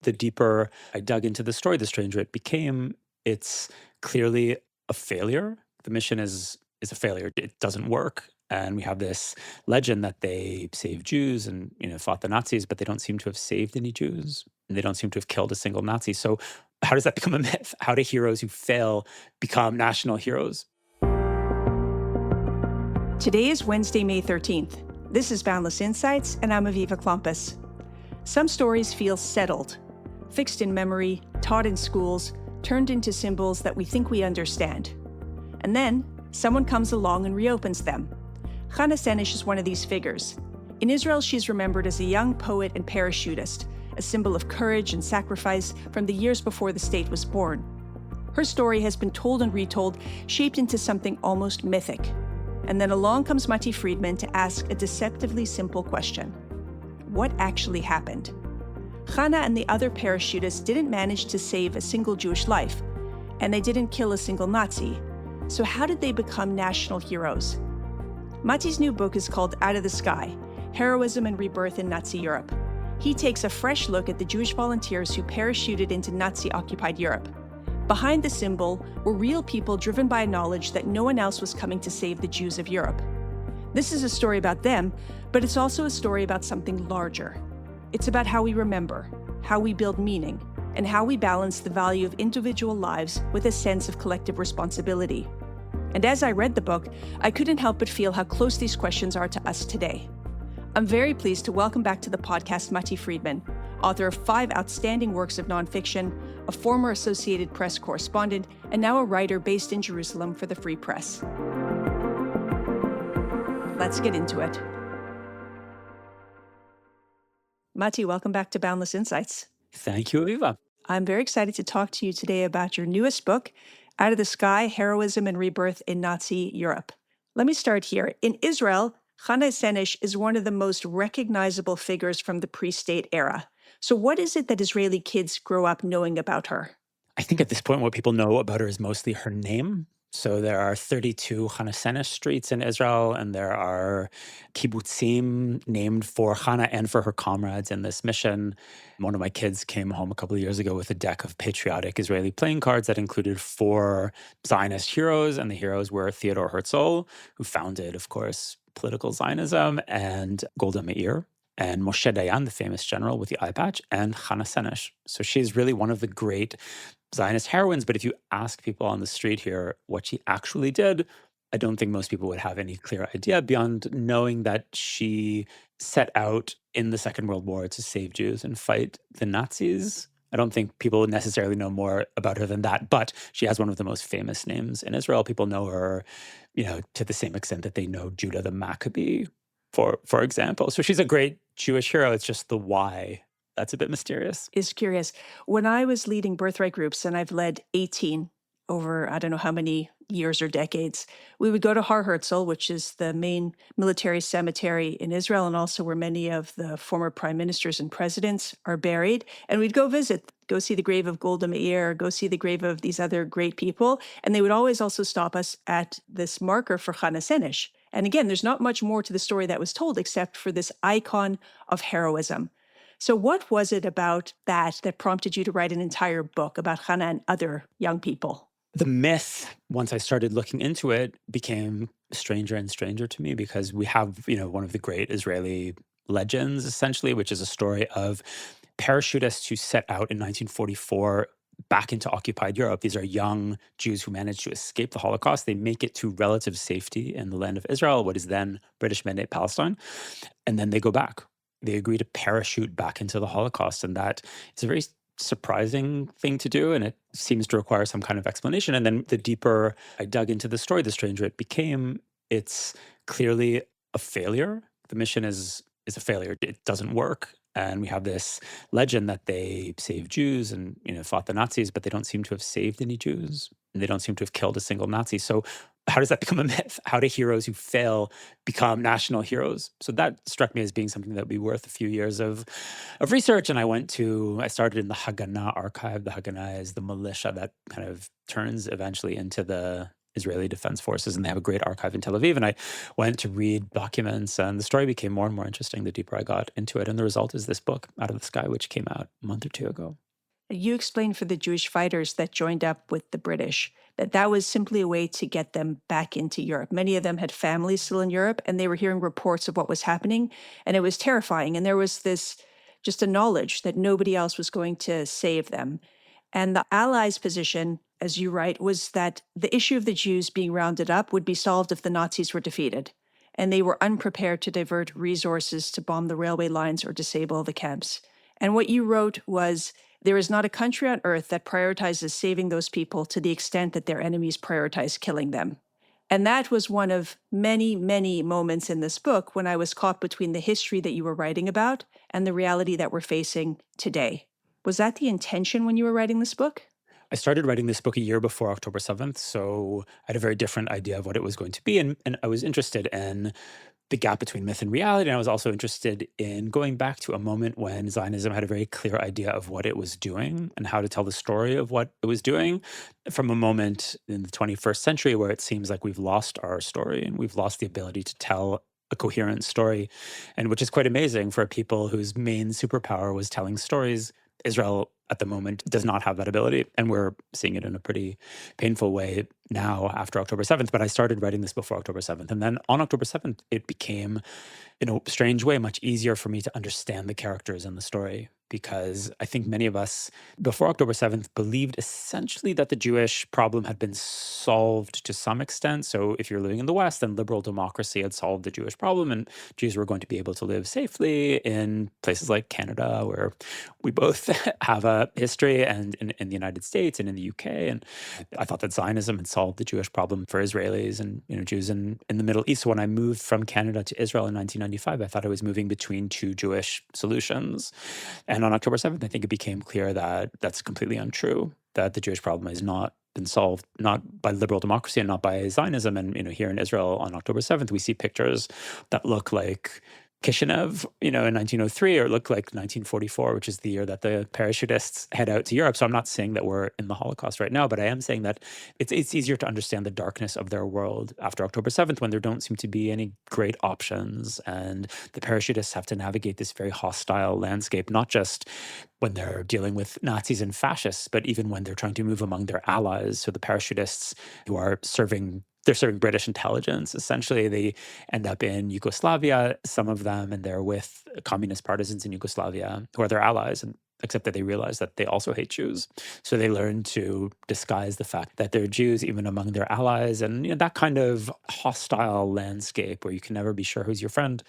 the deeper I dug into the story, the stranger it became. It's clearly a failure. The mission is a failure. It doesn't work. And we have this legend that they saved Jews and fought the Nazis, but they don't seem to have saved any Jews, and they don't seem to have killed a single Nazi. So how does that become a myth? How do heroes who fail become national heroes? Today is Wednesday, May 13th. This is Boundless Insights, and I'm Aviva Klompas. Some stories feel settled, fixed in memory, taught in schools, turned into symbols that we think we understand. And then someone comes along and reopens them. Chana Senesh is one of these figures. In Israel, she's remembered as a young poet and parachutist, a symbol of courage and sacrifice from the years before the state was born. Her story has been told and retold, shaped into something almost mythic. And then along comes Matti Friedman to ask a deceptively simple question. What actually happened? Chana and the other parachutists didn't manage to save a single Jewish life, and they didn't kill a single Nazi. So how did they become national heroes? Matti's new book is called Out of the Sky: Heroism and Rebirth in Nazi Europe. He takes a fresh look at the Jewish volunteers who parachuted into Nazi-occupied Europe. Behind the symbol were real people driven by a knowledge that no one else was coming to save the Jews of Europe. This is a story about them, but it's also a story about something larger. It's about how we remember, how we build meaning, and how we balance the value of individual lives with a sense of collective responsibility. And as I read the book, I couldn't help but feel how close these questions are to us today. I'm very pleased to welcome back to the podcast Matti Friedman, author of 5 outstanding works of nonfiction, a former Associated Press correspondent, and now a writer based in Jerusalem for the Free Press. Let's get into it. Matti, welcome back to Boundless Insights. Thank you, Aviva. I'm very excited to talk to you today about your newest book, Out of the Sky: Heroism and Rebirth in Nazi Europe. Let me start here. In Israel, Chana Senesh is one of the most recognizable figures from the pre-state era. So what is it that Israeli kids grow up knowing about her? I think at this point, what people know about her is mostly her name. So there are 32 Chana Senesh streets in Israel, and there are kibbutzim named for Chana and for her comrades in this mission. One of my kids came home a couple of years ago with a deck of patriotic Israeli playing cards that included 4 Zionist heroes, and the heroes were Theodor Herzl, who founded, of course, political Zionism, and Golda Meir, and Moshe Dayan, the famous general with the eye patch, and Chana Senesh. So she's really one of the great Zionist heroines. But if you ask people on the street here what she actually did, I don't think most people would have any clear idea beyond knowing that she set out in the Second World War to save Jews and fight the Nazis. I don't think people necessarily know more about her than that, but she has one of the most famous names in Israel. People know her, to the same extent that they know Judah the Maccabee, for example. So she's a great Jewish hero. It's just the why that's a bit mysterious. Is curious. When I was leading birthright groups, and I've led 18 over I don't know how many years or decades, we would go to Har Herzl, which is the main military cemetery in Israel, and also where many of the former prime ministers and presidents are buried. And we'd go visit, go see the grave of Golda Meir, go see the grave of these other great people. And they would always also stop us at this marker for Chana Senesh. And again, there's not much more to the story that was told except for this icon of heroism. So what was it about that prompted you to write an entire book about Chana and other young people? The myth, once I started looking into it, became stranger and stranger to me because we have, one of the great Israeli legends, essentially, which is a story of parachutists who set out in 1944 back into occupied Europe. These are young Jews who managed to escape the Holocaust. They make it to relative safety in the land of Israel, what is then British Mandate Palestine, and then they go back. They agree to parachute back into the Holocaust, and that is a very surprising thing to do, and it seems to require some kind of explanation. And then the deeper I dug into the story, the stranger it became, it's clearly a failure. The mission is a failure. It doesn't work. And we have this legend that they saved Jews and fought the Nazis, but they don't seem to have saved any Jews, and they don't seem to have killed a single Nazi. So how does that become a myth? How do heroes who fail become national heroes? So that struck me as being something that would be worth a few years of research. And I started in the Haganah archive. The Haganah is the militia that kind of turns eventually into the Israeli Defense Forces, and they have a great archive in Tel Aviv. And I went to read documents, and the story became more and more interesting the deeper I got into it. And the result is this book, Out of the Sky, which came out a month or two ago. You explained for the Jewish fighters that joined up with the British that that was simply a way to get them back into Europe. Many of them had families still in Europe, and they were hearing reports of what was happening, and it was terrifying. And there was this just a knowledge that nobody else was going to save them. And the Allies' position, as you write, was that the issue of the Jews being rounded up would be solved if the Nazis were defeated. And they were unprepared to divert resources to bomb the railway lines or disable the camps. And what you wrote was, there is not a country on earth that prioritizes saving those people to the extent that their enemies prioritize killing them. And that was one of many, many moments in this book when I was caught between the history that you were writing about and the reality that we're facing today. Was that the intention when you were writing this book? I started writing this book a year before October 7th, so I had a very different idea of what it was going to be. And I was interested in the gap between myth and reality. And I was also interested in going back to a moment when Zionism had a very clear idea of what it was doing and how to tell the story of what it was doing, from a moment in the 21st century where it seems like we've lost our story and we've lost the ability to tell a coherent story, and which is quite amazing for people whose main superpower was telling stories. Israel at the moment does not have that ability, and we're seeing it in a pretty painful way now after October 7th. But I started writing this before October 7th, and then on October 7th, it became, in a strange way, much easier for me to understand the characters in the story, because I think many of us before October 7th believed essentially that the Jewish problem had been solved to some extent. So if you're living in the West, then liberal democracy had solved the Jewish problem, and Jews were going to be able to live safely in places like Canada, where we both have a history, and in the United States and in the UK. And I thought that Zionism had solved the Jewish problem for Israelis and Jews in the Middle East. So when I moved from Canada to Israel in 1995, I thought I was moving between two Jewish solutions. And on October 7th, I think it became clear that that's completely untrue, that the Jewish problem has not been solved, not by liberal democracy and not by Zionism. And here in Israel on October 7th, we see pictures that look like Kishinev, in 1903, or look like 1944, which is the year that the parachutists head out to Europe. So I'm not saying that we're in the Holocaust right now, but I am saying that it's easier to understand the darkness of their world after October 7th, when there don't seem to be any great options, and the parachutists have to navigate this very hostile landscape, not just when they're dealing with Nazis and fascists, but even when they're trying to move among their allies. So the parachutists who are they're serving British intelligence. Essentially, they end up in Yugoslavia, some of them, and they're with communist partisans in Yugoslavia who are their allies, and except that they realize that they also hate Jews. So they learn to disguise the fact that they're Jews even among their allies. And that kind of hostile landscape where you can never be sure who's your friend,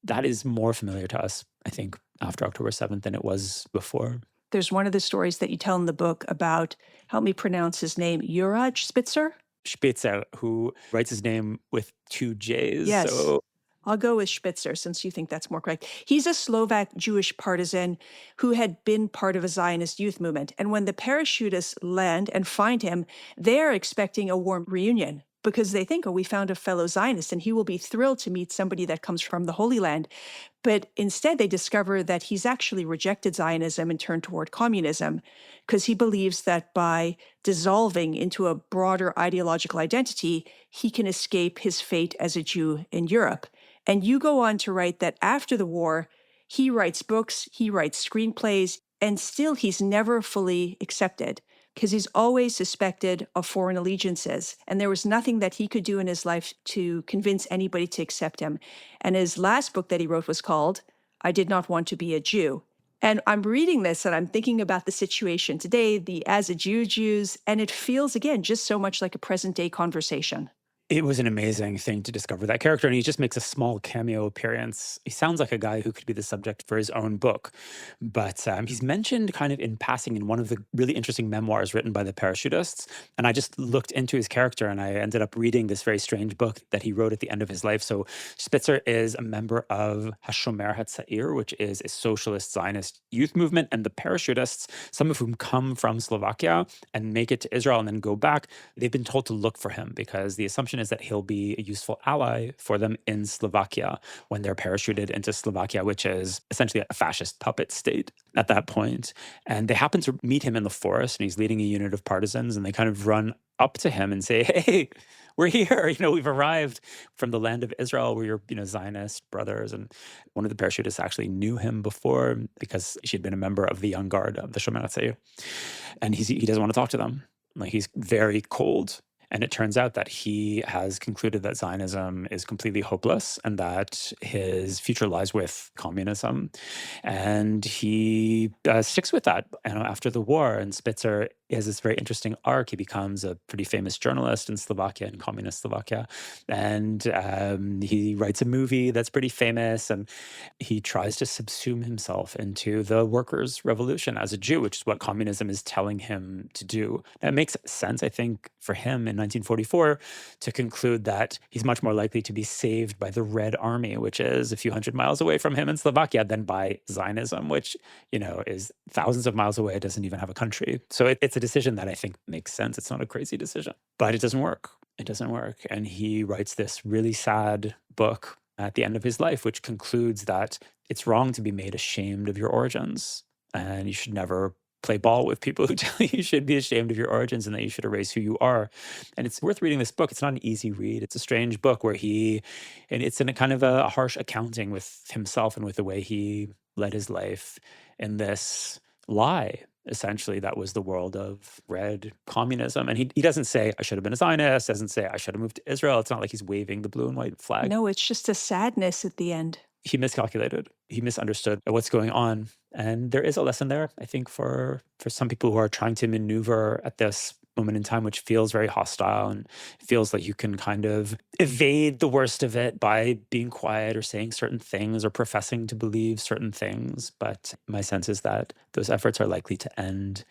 that is more familiar to us, I think, after October 7th than it was before. There's one of the stories that you tell in the book about, help me pronounce his name, Juraj Spitzer? Spitzer, who writes his name with two J's. Yes. So I'll go with Spitzer since you think that's more correct. He's a Slovak Jewish partisan who had been part of a Zionist youth movement. And when the parachutists land and find him, they're expecting a warm reunion because they think, oh, we found a fellow Zionist and he will be thrilled to meet somebody that comes from the Holy Land. But instead, they discover that he's actually rejected Zionism and turned toward communism because he believes that by dissolving into a broader ideological identity, he can escape his fate as a Jew in Europe. And you go on to write that after the war, he writes books, he writes screenplays, and still he's never fully accepted because he's always suspected of foreign allegiances. And there was nothing that he could do in his life to convince anybody to accept him. And his last book that he wrote was called I Did Not Want to Be a Jew. And I'm reading this and I'm thinking about the situation today, the as a Jew Jews, and it feels, again, just so much like a present day conversation. it was an amazing thing to discover that character, and he just makes a small cameo appearance. He sounds like a guy who could be the subject for his own book, but he's mentioned kind of in passing in one of the really interesting memoirs written by the parachutists. And I just looked into his character, and I ended up reading this very strange book that he wrote at the end of his life. So Spitzer is a member of Hashomer Hatzair, which is a socialist Zionist youth movement, and the parachutists, some of whom come from Slovakia and make it to Israel and then go back, they've been told to look for him because the assumption assumption is that he'll be a useful ally for them in Slovakia when they're parachuted into Slovakia, which is essentially a fascist puppet state at that point. And they happen to meet him in the forest, and he's leading a unit of partisans, and they kind of run up to him and say, "Hey, we're here. We've arrived from the land of Israel. We're your, Zionist brothers." And one of the parachutists actually knew him before because she'd been a member of the young guard of the Shomer HaTzair. And he doesn't want to talk to them. Like, he's very cold. And it turns out that he has concluded that Zionism is completely hopeless and that his future lies with communism. And he sticks with that after the war. And Spitzer has this very interesting arc. He becomes a pretty famous journalist in Slovakia, in communist Slovakia. And he writes a movie that's pretty famous. And he tries to subsume himself into the workers' revolution as a Jew, which is what communism is telling him to do. Now, it makes sense, I think, for him in 1944 to conclude that he's much more likely to be saved by the Red Army, which is a few hundred miles away from him in Slovakia, than by Zionism, which, is thousands of miles away. It doesn't even have a country. So it's a decision that I think makes sense. It's not a crazy decision, but it doesn't work. It doesn't work. And he writes this really sad book at the end of his life, which concludes that it's wrong to be made ashamed of your origins, and you should never play ball with people who tell you you should be ashamed of your origins and that you should erase who you are. And it's worth reading this book. It's not an easy read. It's a strange book where and it's in a kind of a harsh accounting with himself and with the way he led his life in this lie, essentially, that was the world of red communism. And he doesn't say, I should have been a Zionist, doesn't say, I should have moved to Israel. It's not like he's waving the blue and white flag. No, it's just a sadness at the end. He miscalculated. He misunderstood what's going on. And there is a lesson there, I think, for some people who are trying to maneuver at this moment in time, which feels very hostile and feels like you can kind of evade the worst of it by being quiet or saying certain things or professing to believe certain things. But my sense is that those efforts are likely to end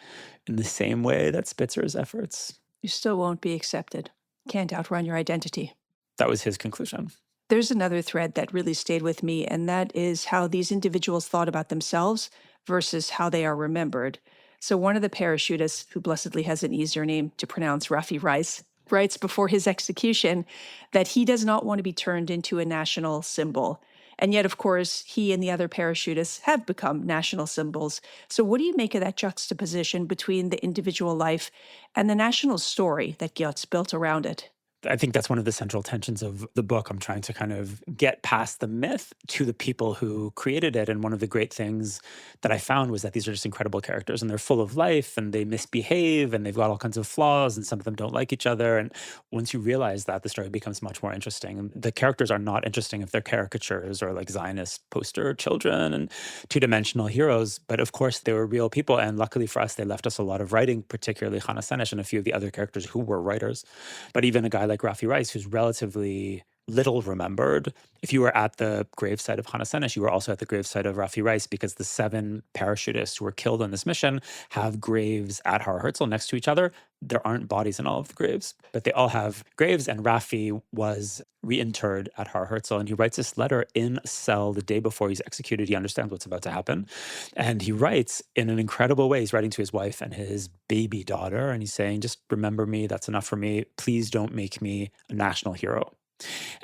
in the same way that Spitzer's efforts. You still won't be accepted. Can't outrun your identity. That was his conclusion. There's another thread that really stayed with me, and that is how these individuals thought about themselves versus how they are remembered. So one of the parachutists, who blessedly has an easier name to pronounce, Rafi Rice, writes before his execution that he does not want to be turned into a national symbol. And yet, of course, he and the other parachutists have become national symbols. So what do you make of that juxtaposition between the individual life and the national story that gets built around it? I think that's one of the central tensions of the book. I'm trying to kind of get past the myth to the people who created it. And one of the great things that I found was that these are just incredible characters, and they're full of life, and they misbehave, and they've got all kinds of flaws, and some of them don't like each other. And once you realize that, the story becomes much more interesting. The characters are not interesting if they're caricatures or like Zionist poster children and two-dimensional heroes. But of course, they were real people. And luckily for us, they left us a lot of writing, particularly Hannah Senesh and a few of the other characters who were writers. But even a guy like Rafi Rice, who's relatively little remembered. If you were at the gravesite of Hannah Senesh, you were also at the gravesite of Rafi Rice, because the 7 parachutists who were killed on this mission have graves at Har Herzl next to each other. There aren't bodies in all of the graves, but they all have graves, and Rafi was reinterred at Har Herzl, and he writes this letter in a cell the day before he's executed. He understands what's about to happen, and he writes in an incredible way. He's writing to his wife and his baby daughter, and he's saying, just remember me, that's enough for me. Please don't make me a national hero.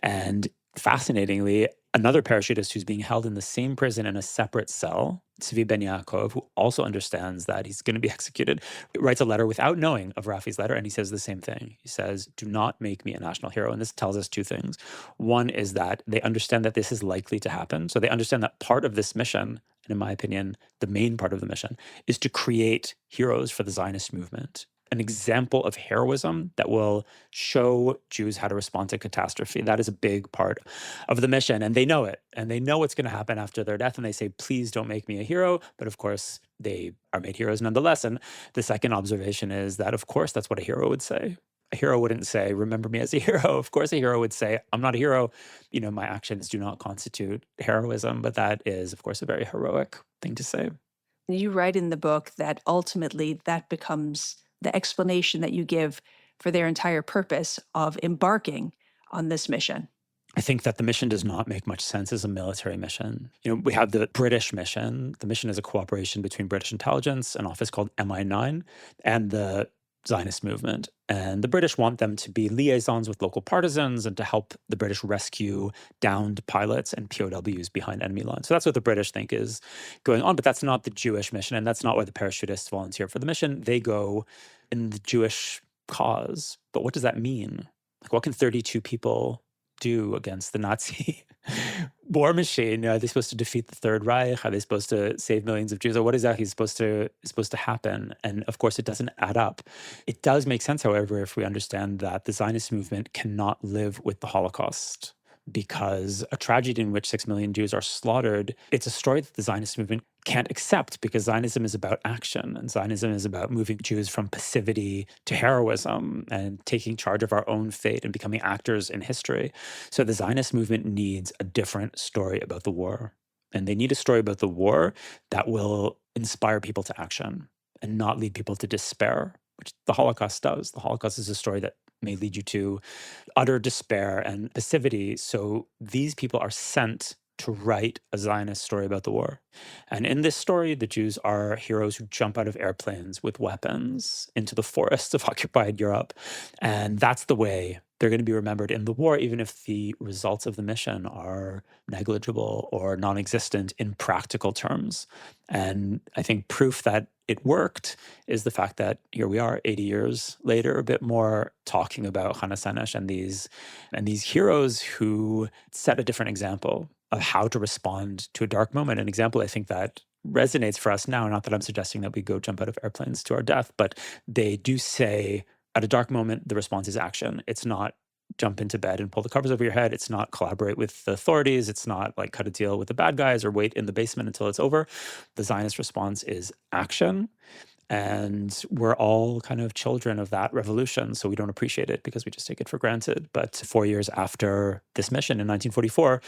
And fascinatingly, another parachutist who's being held in the same prison in a separate cell, Tzvi Ben Yaakov, who also understands that he's going to be executed, writes a letter without knowing of Rafi's letter, and he says the same thing. He says, do not make me a national hero. And this tells us 2 things. One is that they understand that this is likely to happen. So they understand that part of this mission, and in my opinion, the main part of the mission, is to create heroes for the Zionist movement. An example of heroism that will show Jews how to respond to catastrophe. That is a big part of the mission. And they know it. And they know what's going to happen after their death. And they say, please don't make me a hero. But of course, they are made heroes nonetheless. And the second observation is that, of course, that's what a hero would say. A hero wouldn't say, remember me as a hero. Of course, a hero would say, I'm not a hero. My actions do not constitute heroism. But that is, of course, a very heroic thing to say. You write in the book that ultimately that becomes the explanation that you give for their entire purpose of embarking on this mission. I think that the mission does not make much sense as a military mission. We have the British mission. The mission is a cooperation between British intelligence, an office called MI9, and the Zionist movement. And the British want them to be liaisons with local partisans and to help the British rescue downed pilots and POWs behind enemy lines. So that's what the British think is going on. But that's not the Jewish mission. And that's not why the parachutists volunteer for the mission. They go in the Jewish cause. But what does that mean? Like, what can 32 people do against the Nazi war machine? Are they supposed to defeat the Third Reich? Are they supposed to save millions of Jews? Or what exactly is supposed to happen? And of course, it doesn't add up. It does make sense, however, if we understand that the Zionist movement cannot live with the Holocaust, because a tragedy in which 6 million Jews are slaughtered, it's a story that the Zionist movement can't accept, because Zionism is about action, and Zionism is about moving Jews from passivity to heroism and taking charge of our own fate and becoming actors in history. So the Zionist movement needs a different story about the war. And they need a story about the war that will inspire people to action and not lead people to despair, which the Holocaust does. The Holocaust is a story that may lead you to utter despair and passivity. So these people are sent to write a Zionist story about the war. And in this story, the Jews are heroes who jump out of airplanes with weapons into the forests of occupied Europe. And that's the way they're going to be remembered in the war, even if the results of the mission are negligible or non-existent in practical terms. And I think proof that it worked is the fact that here we are 80 years later, a bit more, talking about Chana Senesh and these heroes who set a different example of how to respond to a dark moment. An example I think that resonates for us now, not that I'm suggesting that we go jump out of airplanes to our death, but they do say at a dark moment, the response is action. It's not jump into bed and pull the covers over your head. It's not collaborate with the authorities. It's not like cut a deal with the bad guys or wait in the basement until it's over. The Zionist response is action. And we're all kind of children of that revolution, so we don't appreciate it because we just take it for granted. But 4 years after this mission in 1944,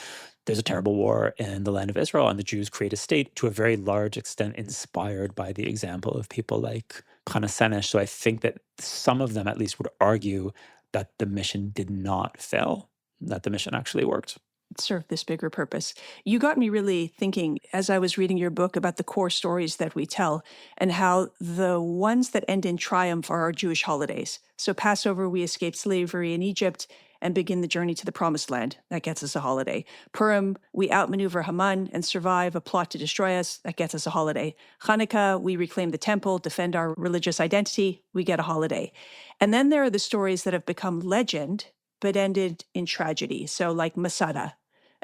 there's a terrible war in the land of Israel, and the Jews create a state to a very large extent inspired by the example of people like Chana Senesh. So I think that some of them at least would argue that the mission did not fail, that the mission actually worked. Serve this bigger purpose. You got me really thinking as I was reading your book about the core stories that we tell and how the ones that end in triumph are our Jewish holidays. So Passover, we escape slavery in Egypt and begin the journey to the promised land. That gets us a holiday. Purim, we outmaneuver Haman and survive a plot to destroy us. That gets us a holiday. Hanukkah, we reclaim the temple, defend our religious identity. We get a holiday. And then there are the stories that have become legend but ended in tragedy. So like Masada,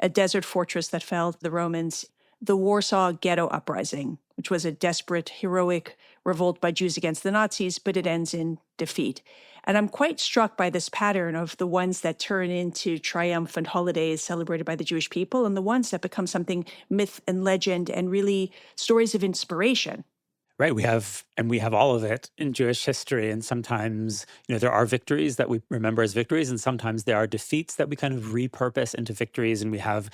a desert fortress that fell to the Romans, the Warsaw Ghetto Uprising, which was a desperate, heroic revolt by Jews against the Nazis, but it ends in defeat. And I'm quite struck by this pattern of the ones that turn into triumphant holidays celebrated by the Jewish people and the ones that become something myth and legend and really stories of inspiration. Right. We have all of it in Jewish history. And sometimes, there are victories that we remember as victories, and sometimes there are defeats that we kind of repurpose into victories. And we have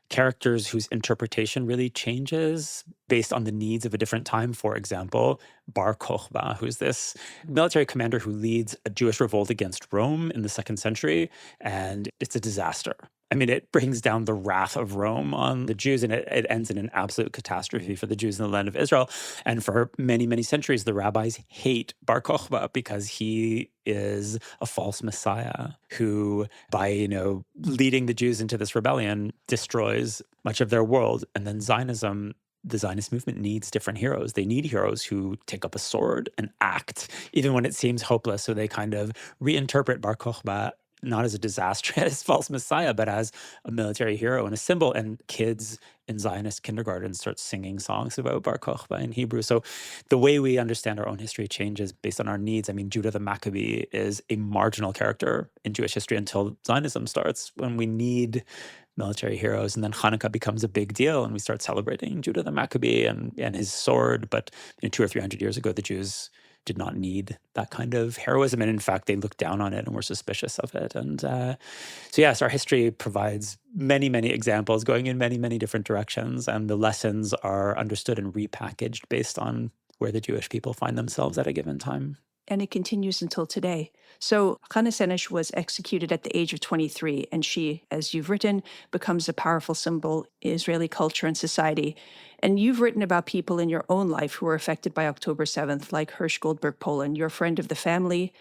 characters whose interpretation really changes based on the needs of a different time. For example, Bar Kokhba, who's this military commander who leads a Jewish revolt against Rome in the 2nd century, and it's a disaster. I mean, it brings down the wrath of Rome on the Jews, and it ends in an absolute catastrophe for the Jews in the land of Israel. And for many, many centuries, the rabbis hate Bar Kokhba because he is a false messiah who, by, leading the Jews into this rebellion, destroys much of their world. And then the Zionist movement needs different heroes. They need heroes who take up a sword and act, even when it seems hopeless. So they kind of reinterpret Bar Kokhba not as a disastrous false messiah, but as a military hero and a symbol. And kids in Zionist kindergarten start singing songs about Bar Kokhba in Hebrew. So the way we understand our own history changes based on our needs. I mean, Judah the Maccabee is a marginal character in Jewish history until Zionism starts, when we need military heroes. And then Hanukkah becomes a big deal, and we start celebrating Judah the Maccabee and his sword. But 200 or 300 years ago, the Jews did not need that kind of heroism. And in fact, they looked down on it and were suspicious of it. And so yes, our history provides many, many examples going in many, many different directions. And the lessons are understood and repackaged based on where the Jewish people find themselves at a given time. and it continues until today. So Chana Senesh was executed at the age of 23, and she, as you've written, becomes a powerful symbol in Israeli culture and society. And you've written about people in your own life who were affected by October 7th, like Hirsch Goldberg Poland, your friend of the family.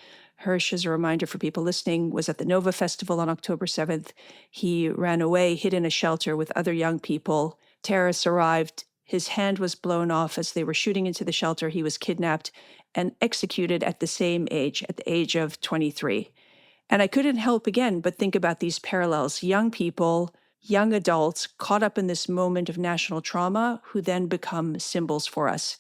Hirsch, as a reminder for people listening, was at the Nova Festival on October 7th. He ran away, hid in a shelter with other young people. Terrorists arrived. His hand was blown off as they were shooting into the shelter. He was kidnapped and executed at the same age, at the age of 23. And I couldn't help again but think about these parallels. Young people, young adults caught up in this moment of national trauma who then become symbols for us.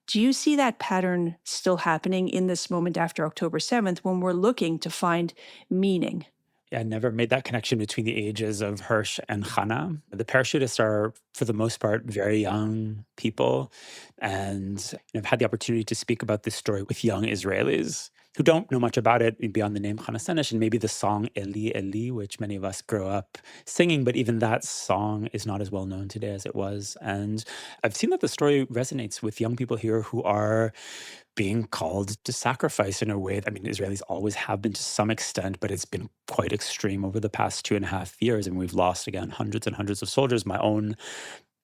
Do you see that pattern still happening in this moment after October 7th when we're looking to find meaning? Yeah, I never made that connection between the ages of Hirsch and Hannah. The parachutists are, for the most part, very young people. And I've had the opportunity to speak about this story with young Israelis who don't know much about it beyond the name Chana Senesh and maybe the song Eli Eli, which many of us grow up singing. But even that song is not as well known today as it was. And I've seen that the story resonates with young people here who are being called to sacrifice in a way. I mean, Israelis always have been to some extent, but it's been quite extreme over the past 2.5 years. And we've lost, again, hundreds and hundreds of soldiers.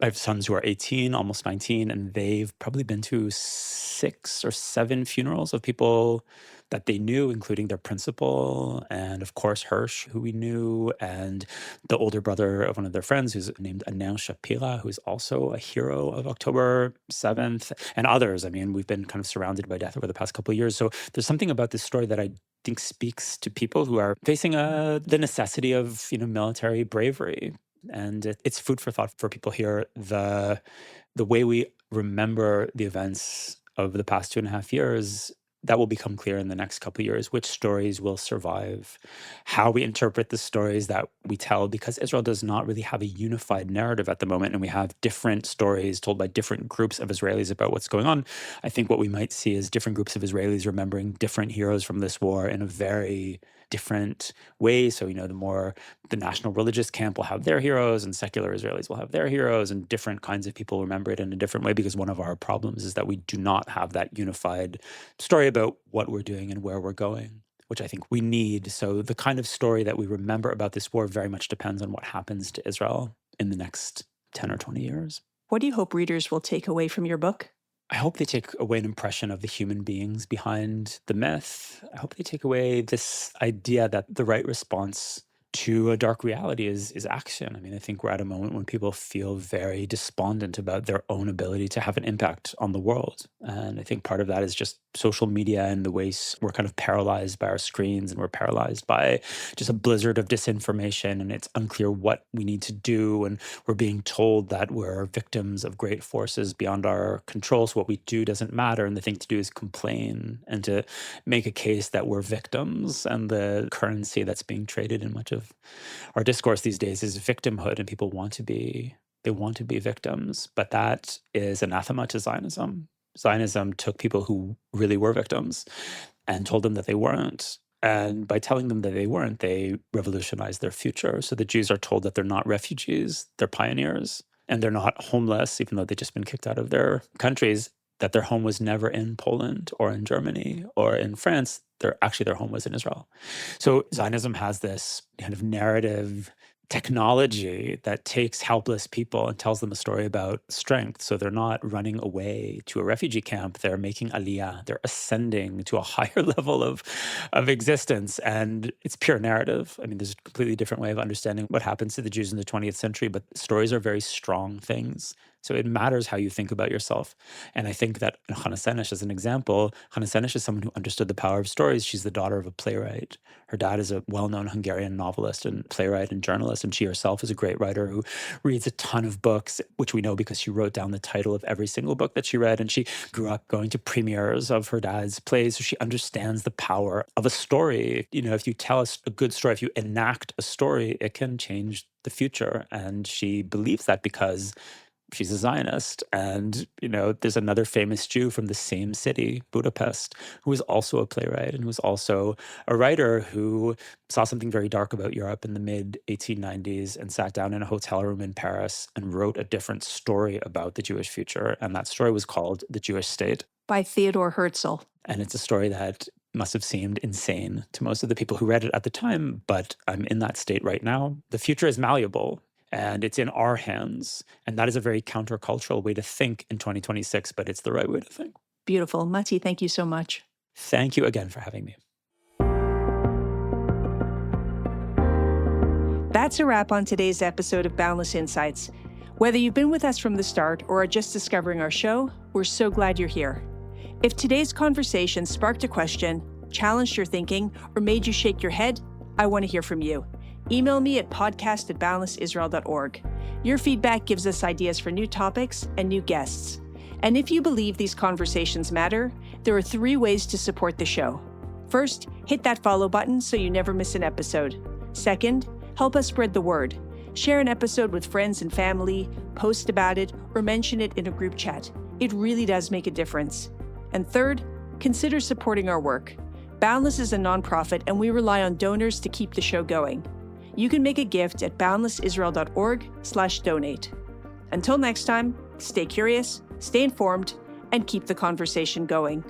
I have sons who are 18, almost 19, and they've probably been to 6 or 7 funerals of people that they knew, including their principal, and of course, Hirsch, who we knew, and the older brother of one of their friends, who's named Anel Shapira, who's also a hero of October 7th, and others. I mean, we've been kind of surrounded by death over the past couple of years. So there's something about this story that I think speaks to people who are facing the necessity of military bravery, and it's food for thought for people here. The way we remember the events of the past 2.5 years, that will become clear in the next couple of years, which stories will survive, how we interpret the stories that we tell, because Israel does not really have a unified narrative at the moment, and we have different stories told by different groups of Israelis about what's going on. I think what we might see is different groups of Israelis remembering different heroes from this war in a very different way. So, the national religious camp will have their heroes, and secular Israelis will have their heroes, and different kinds of people remember it in a different way, because one of our problems is that we do not have that unified story about what we're doing and where we're going, which I think we need. So the kind of story that we remember about this war very much depends on what happens to Israel in the next 10 or 20 years. What do you hope readers will take away from your book? I hope they take away an impression of the human beings behind the myth. I hope they take away this idea that the right response to a dark reality is action. I mean, I think we're at a moment when people feel very despondent about their own ability to have an impact on the world. And I think part of that is just social media and the ways we're kind of paralyzed by our screens, and we're paralyzed by just a blizzard of disinformation, and it's unclear what we need to do. And we're being told that we're victims of great forces beyond our control. So what we do doesn't matter. And the thing to do is complain and to make a case that we're victims. And the currency that's being traded in much of our discourse these days is victimhood, and people want to be victims. But that is anathema to Zionism. Zionism took people who really were victims and told them that they weren't. And by telling them that they weren't, they revolutionized their future. So the Jews are told that they're not refugees, they're pioneers, and they're not homeless, even though they've just been kicked out of their countries, that their home was never in Poland or in Germany or in France. Their home was in Israel. So Zionism has this kind of narrative technology that takes helpless people and tells them a story about strength. So they're not running away to a refugee camp. They're making aliyah. They're ascending to a higher level of existence. And it's pure narrative. I mean, there's a completely different way of understanding what happens to the Jews in the 20th century, but stories are very strong things. So it matters how you think about yourself. And I think that Chana Senesh, as an example, Chana Senesh is someone who understood the power of stories. She's the daughter of a playwright. Her dad is a well-known Hungarian novelist and playwright and journalist, and she herself is a great writer who reads a ton of books, which we know because she wrote down the title of every single book that she read, and she grew up going to premieres of her dad's plays, so she understands the power of a story. If you tell us a good story, if you enact a story, it can change the future, and she believes that because she's a Zionist. And, there's another famous Jew from the same city, Budapest, who was also a playwright and who was also a writer who saw something very dark about Europe in the mid 1890s and sat down in a hotel room in Paris and wrote a different story about the Jewish future. And that story was called The Jewish State. By Theodore Herzl. And it's a story that must have seemed insane to most of the people who read it at the time, but I'm in that state right now. The future is malleable and it's in our hands. And that is a very countercultural way to think in 2026, but it's the right way to think. Beautiful. Matti, thank you so much. Thank you again for having me. That's a wrap on today's episode of Boundless Insights. Whether you've been with us from the start or are just discovering our show, we're so glad you're here. If today's conversation sparked a question, challenged your thinking, or made you shake your head, I want to hear from you. Email me at podcast@boundlessisrael.org. Your feedback gives us ideas for new topics and new guests. And if you believe these conversations matter, there are 3 ways to support the show. First, hit that follow button so you never miss an episode. Second, help us spread the word. Share an episode with friends and family, post about it, or mention it in a group chat. It really does make a difference. And third, consider supporting our work. Boundless is a nonprofit, and we rely on donors to keep the show going. You can make a gift at boundlessisrael.org/donate. Until next time, stay curious, stay informed, and keep the conversation going.